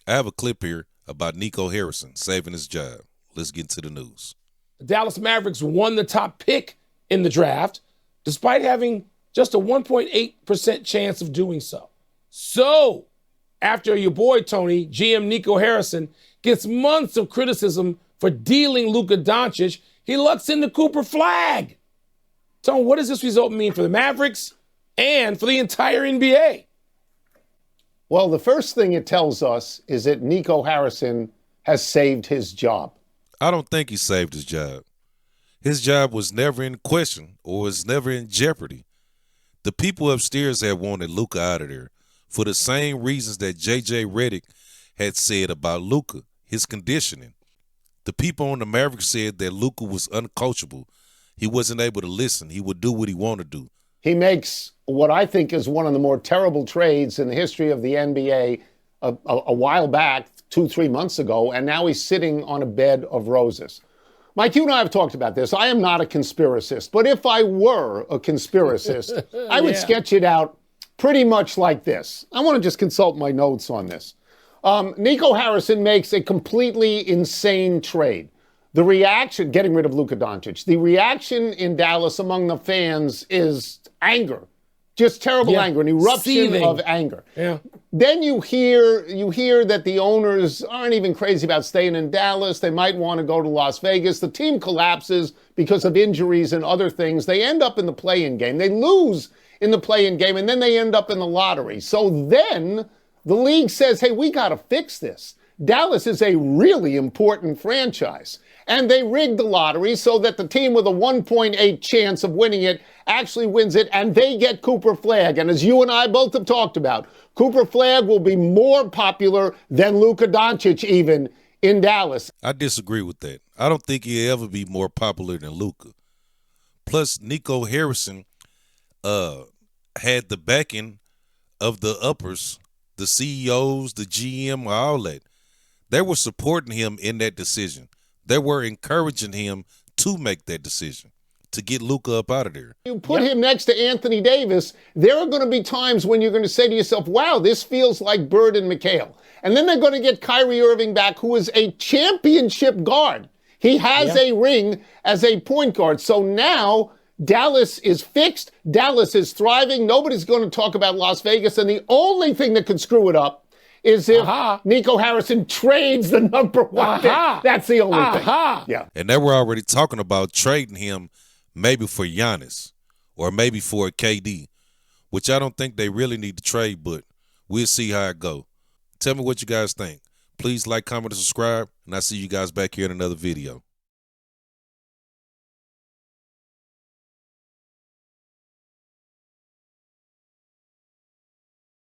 I have a clip here about Nico Harrison saving his job. Let's get into the news. The Dallas Mavericks won the top pick in the draft, despite having just a 1.8% chance of doing so. So, after your boy Tony, GM Nico Harrison, gets months of criticism for dealing Luka Doncic, he lucks in the Cooper flag. Tony, what does this result mean for the Mavericks and for the entire NBA? Well, the first thing it tells us is that Nico Harrison has saved his job. I don't think he saved his job. His job was never in question or was never in jeopardy. The people upstairs had wanted Luka out of there for the same reasons that J.J. Redick had said about Luka, his conditioning. The people on the Mavericks said that Luka was uncoachable. He wasn't able to listen. He would do what he wanted to do. He makes what I think is one of the more terrible trades in the history of the NBA a while back, 2-3 months ago, and now he's sitting on a bed of roses. Mike, you and I have talked about this. I am not a conspiracist, but if I were a conspiracist, I would sketch it out pretty much like this. I want to just consult my notes on this. Nico Harrison makes a completely insane trade. The reaction, getting rid of Luka Doncic, the reaction in Dallas among the fans is anger. Just terrible anger, an eruption of anger. Yeah. Then you hear that the owners aren't even crazy about staying in Dallas. They might want to go to Las Vegas. The team collapses because of injuries and other things. They end up in the play-in game. They lose in the play-in game, and then they end up in the lottery. So then the league says, hey, we got to fix this. Dallas is a really important franchise. And they rigged the lottery so that the team with a 1.8 chance of winning it actually wins it, and they get Cooper Flag. And as you and I both have talked about, Cooper Flag will be more popular than Luka Doncic even in Dallas. I disagree with that. I don't think he'll ever be more popular than Luka. Plus, Nico Harrison had the backing of the uppers, the CEOs, the GM, all that. They were supporting him in that decision. They were encouraging him to make that decision, to get Luka up out of there. You put him next to Anthony Davis, there are going to be times when you're going to say to yourself, wow, this feels like Bird and McHale. And then they're going to get Kyrie Irving back, who is a championship guard. He has a ring as a point guard. So now Dallas is fixed. Dallas is thriving. Nobody's going to talk about Las Vegas. And the only thing that could screw it up is if Nico Harrison trades the number one pick. That's the only thing. Yeah. And they were already talking about trading him maybe for Giannis or maybe for a KD, which I don't think they really need to trade, but we'll see how it go. Tell me what you guys think. Please like, comment, and subscribe, and I'll see you guys back here in another video.